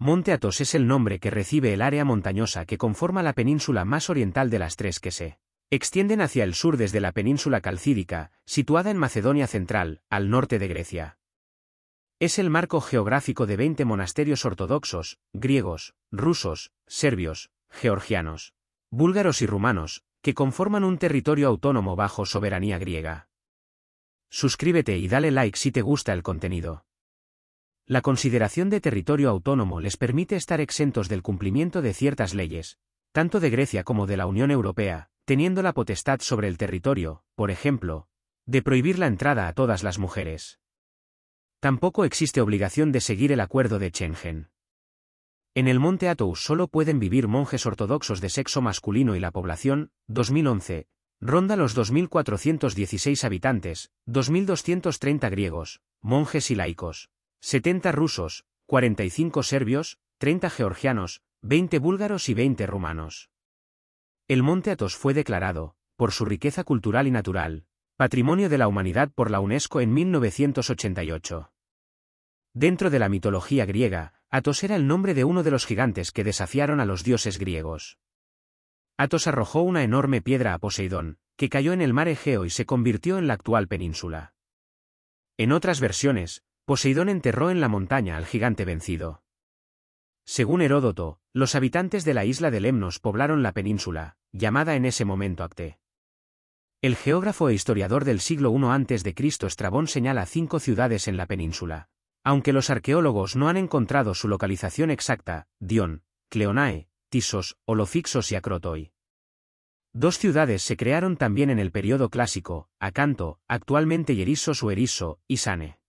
Monte Athos es el nombre que recibe el área montañosa que conforma la península más oriental de las tres que se extienden hacia el sur desde la península calcídica, situada en Macedonia Central, al norte de Grecia. Es el marco geográfico de 20 monasterios ortodoxos, griegos, rusos, serbios, georgianos, búlgaros y rumanos, que conforman un territorio autónomo bajo soberanía griega. Suscríbete y dale like si te gusta el contenido. La consideración de territorio autónomo les permite estar exentos del cumplimiento de ciertas leyes, tanto de Grecia como de la Unión Europea, teniendo la potestad sobre el territorio, por ejemplo, de prohibir la entrada a todas las mujeres. Tampoco existe obligación de seguir el acuerdo de Schengen. En el Monte Athos solo pueden vivir monjes ortodoxos de sexo masculino y la población, 2011, ronda los 2.416 habitantes, 2.230 griegos, monjes y laicos, 70 rusos, 45 serbios, 30 georgianos, 20 búlgaros y 20 rumanos. El Monte Athos fue declarado, por su riqueza cultural y natural, Patrimonio de la Humanidad por la UNESCO en 1988. Dentro de la mitología griega, Athos era el nombre de uno de los gigantes que desafiaron a los dioses griegos. Athos arrojó una enorme piedra a Poseidón, que cayó en el mar Egeo y se convirtió en la actual península. En otras versiones, Poseidón enterró en la montaña al gigante vencido. Según Heródoto, los habitantes de la isla de Lemnos poblaron la península, llamada en ese momento Acte. El geógrafo e historiador del siglo I a.C. Estrabón señala 5 ciudades en la península. Aunque los arqueólogos no han encontrado su localización exacta, Dion, Cleonae, Tisos, Olofixos y Acrotoi. 2 ciudades se crearon también en el período clásico, Acanto, actualmente Yerissos o Erisso, y Sane.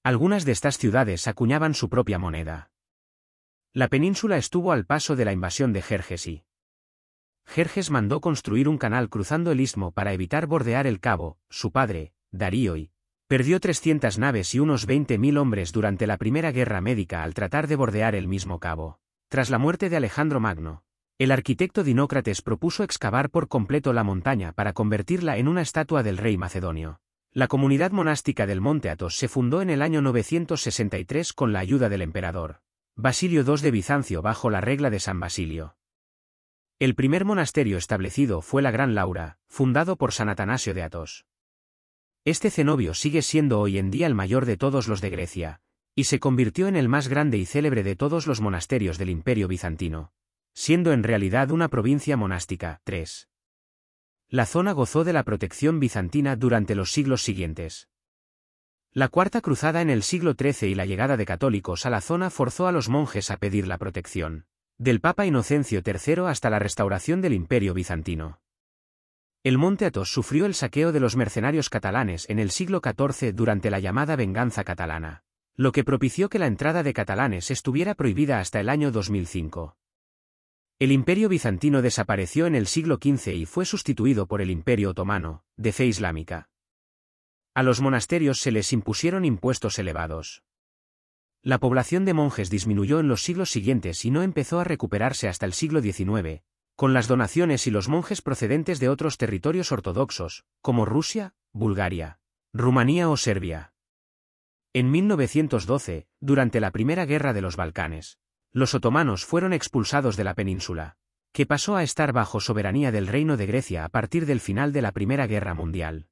Algunas de estas ciudades acuñaban su propia moneda. La península estuvo al paso de la invasión de Jerjes y Jerjes mandó construir un canal cruzando el istmo para evitar bordear el cabo. Su padre, Darío I, perdió 300 naves y unos 20.000 hombres durante la Primera Guerra Médica al tratar de bordear el mismo cabo. Tras la muerte de Alejandro Magno, el arquitecto Dinócrates propuso excavar por completo la montaña para convertirla en una estatua del rey macedonio. La comunidad monástica del Monte Athos se fundó en el año 963 con la ayuda del emperador Basilio II de Bizancio bajo la regla de San Basilio. El primer monasterio establecido fue la Gran Laura, fundado por San Atanasio de Athos. Este cenobio sigue siendo hoy en día el mayor de todos los de Grecia, y se convirtió en el más grande y célebre de todos los monasterios del Imperio Bizantino, siendo en realidad una provincia monástica. 3. La zona gozó de la protección bizantina durante los siglos siguientes. La Cuarta Cruzada en el siglo XIII y la llegada de católicos a la zona forzó a los monjes a pedir la protección del Papa Inocencio III hasta la restauración del Imperio Bizantino. El Monte Athos sufrió el saqueo de los mercenarios catalanes en el siglo XIV durante la llamada Venganza Catalana, lo que propició que la entrada de catalanes estuviera prohibida hasta el año 2005. El Imperio Bizantino desapareció en el siglo XV y fue sustituido por el Imperio Otomano, de fe islámica. A los monasterios se les impusieron impuestos elevados. La población de monjes disminuyó en los siglos siguientes y no empezó a recuperarse hasta el siglo XIX, con las donaciones y los monjes procedentes de otros territorios ortodoxos, como Rusia, Bulgaria, Rumanía o Serbia. En 1912, durante la Primera Guerra de los Balcanes, los otomanos fueron expulsados de la península, que pasó a estar bajo soberanía del Reino de Grecia a partir del final de la Primera Guerra Mundial.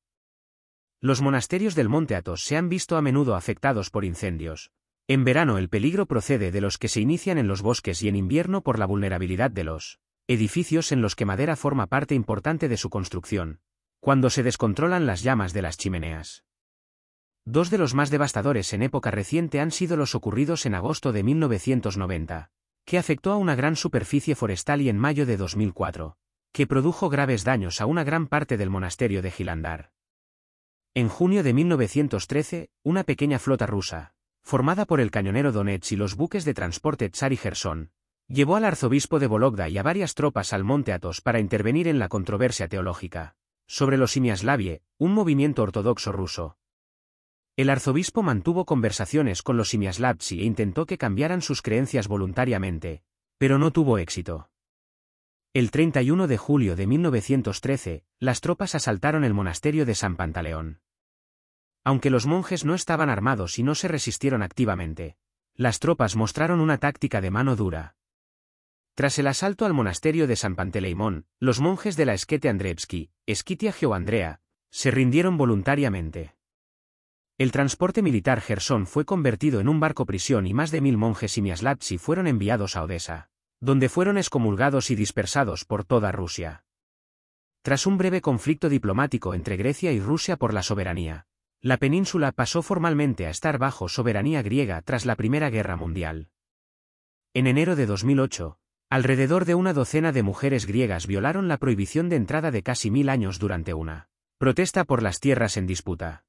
Los monasterios del Monte Athos se han visto a menudo afectados por incendios. En verano el peligro procede de los que se inician en los bosques y en invierno por la vulnerabilidad de los edificios en los que madera forma parte importante de su construcción, cuando se descontrolan las llamas de las chimeneas. 2 de los más devastadores en época reciente han sido los ocurridos en agosto de 1990, que afectó a una gran superficie forestal, y en mayo de 2004, que produjo graves daños a una gran parte del monasterio de Gilandar. En junio de 1913, una pequeña flota rusa, formada por el cañonero Donetsk y los buques de transporte Tsar y Gerson, llevó al arzobispo de Vologda y a varias tropas al Monte Athos para intervenir en la controversia teológica sobre los Simiaslavie, un movimiento ortodoxo ruso. El arzobispo mantuvo conversaciones con los Simiaslavci e intentó que cambiaran sus creencias voluntariamente, pero no tuvo éxito. El 31 de julio de 1913, las tropas asaltaron el monasterio de San Pantaleón. Aunque los monjes no estaban armados y no se resistieron activamente, Las tropas mostraron una táctica de mano dura. Tras el asalto al monasterio de San Panteleimón, los monjes de la Esquete Andreevski, Esquitia Geoandrea, se rindieron voluntariamente. El transporte militar Gersón fue convertido en un barco prisión y más de 1000 monjes y miaslatsi fueron enviados a Odesa, donde fueron excomulgados y dispersados por toda Rusia. Tras un breve conflicto diplomático entre Grecia y Rusia por la soberanía, la península pasó formalmente a estar bajo soberanía griega tras la Primera Guerra Mundial. En enero de 2008, alrededor de una docena de mujeres griegas violaron la prohibición de entrada de casi 1000 años durante una protesta por las tierras en disputa.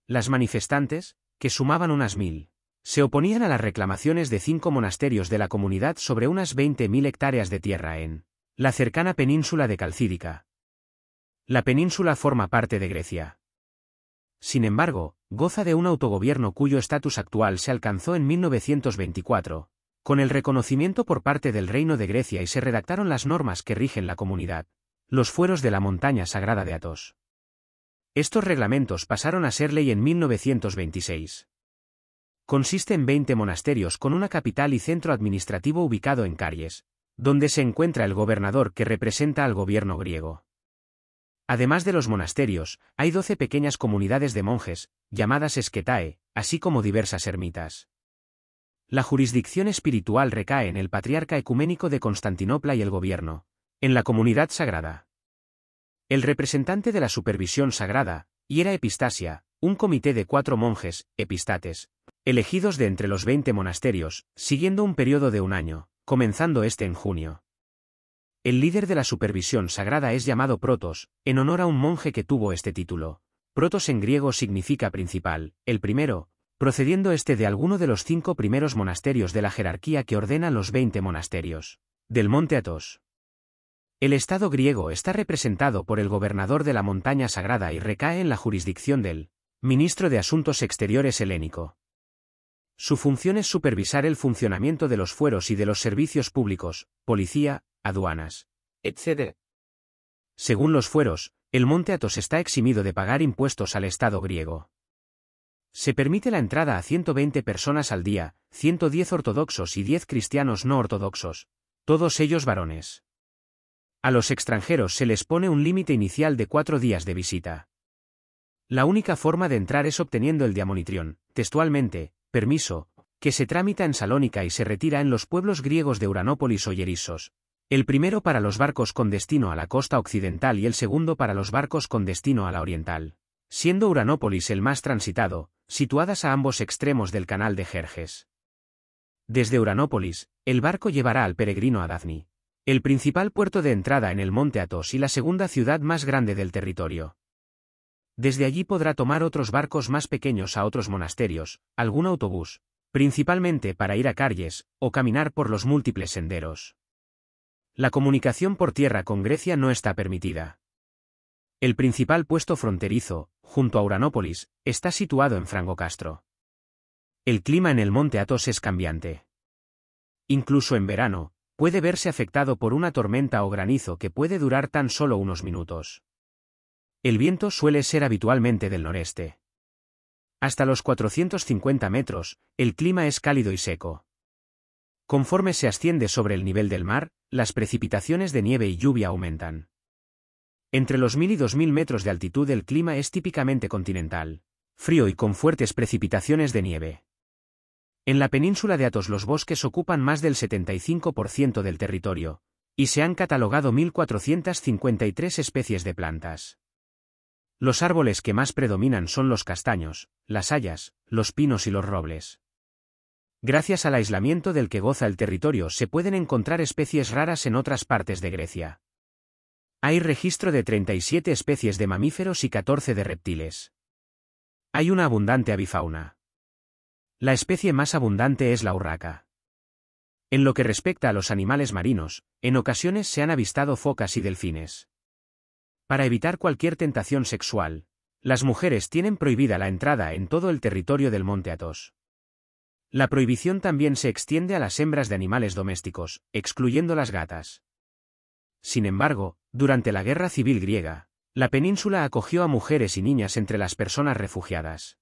Las manifestantes, que sumaban unas 1000, se oponían a las reclamaciones de 5 monasterios de la comunidad sobre unas 20.000 hectáreas de tierra en la cercana península de Calcídica. La península forma parte de Grecia. Sin embargo, goza de un autogobierno cuyo estatus actual se alcanzó en 1924, con el reconocimiento por parte del Reino de Grecia y se redactaron las normas que rigen la comunidad, los fueros de la montaña sagrada de Athos. Estos reglamentos pasaron a ser ley en 1926. Consiste en 20 monasterios con una capital y centro administrativo ubicado en Caries, donde se encuentra el gobernador que representa al gobierno griego. Además de los monasterios, hay 12 pequeñas comunidades de monjes, llamadas Esquetae, así como diversas ermitas. La jurisdicción espiritual recae en el Patriarca Ecuménico de Constantinopla y el gobierno, en la comunidad sagrada. El representante de la supervisión sagrada, Hiera Epistasia, un comité de 4 monjes, epistates, elegidos de entre los 20 monasterios, siguiendo un periodo de un año, comenzando este en junio. El líder de la supervisión sagrada es llamado protos, en honor a un monje que tuvo este título. Protos en griego significa principal, el primero, procediendo de alguno de los 5 primeros monasterios de la jerarquía que ordena los 20 monasterios del monte Athos. El Estado griego está representado por el gobernador de la montaña sagrada y recae en la jurisdicción del ministro de Asuntos Exteriores helénico. Su función es supervisar el funcionamiento de los fueros y de los servicios públicos, policía, aduanas, etc. Según los fueros, el monte Athos está eximido de pagar impuestos al Estado griego. Se permite la entrada a 120 personas al día, 110 ortodoxos y 10 cristianos no ortodoxos, todos ellos varones. A los extranjeros se les pone un límite inicial de 4 días de visita. La única forma de entrar es obteniendo el diamonitrión, textualmente, permiso, que se tramita en Salónica y se retira en los pueblos griegos de Uranópolis o Yerissos, el primero para los barcos con destino a la costa occidental y el segundo para los barcos con destino a la oriental, siendo Uranópolis el más transitado, situadas a ambos extremos del canal de Jerjes. Desde Uranópolis, el barco llevará al peregrino a Dafni, el principal puerto de entrada en el monte Athos y la segunda ciudad más grande del territorio. Desde allí podrá tomar otros barcos más pequeños a otros monasterios, algún autobús, principalmente para ir a Caries, o caminar por los múltiples senderos. La comunicación por tierra con Grecia no está permitida. El principal puesto fronterizo, junto a Uranópolis, está situado en Frangocastro. El clima en el monte Athos es cambiante. Incluso en verano, puede verse afectado por una tormenta o granizo que puede durar tan solo unos minutos. El viento suele ser habitualmente del noreste. Hasta los 450 metros, el clima es cálido y seco. Conforme se asciende sobre el nivel del mar, las precipitaciones de nieve y lluvia aumentan. Entre los 1000 y 2000 metros de altitud el clima es típicamente continental, frío y con fuertes precipitaciones de nieve. En la península de Athos los bosques ocupan más del 75% del territorio, y se han catalogado 1453 especies de plantas. Los árboles que más predominan son los castaños, las hayas, los pinos y los robles. Gracias al aislamiento del que goza el territorio se pueden encontrar especies raras en otras partes de Grecia. Hay registro de 37 especies de mamíferos y 14 de reptiles. Hay una abundante avifauna. La especie más abundante es la urraca. En lo que respecta a los animales marinos, en ocasiones se han avistado focas y delfines. Para evitar cualquier tentación sexual, las mujeres tienen prohibida la entrada en todo el territorio del monte Athos. La prohibición también se extiende a las hembras de animales domésticos, excluyendo las gatas. Sin embargo, durante la Guerra Civil griega, la península acogió a mujeres y niñas entre las personas refugiadas.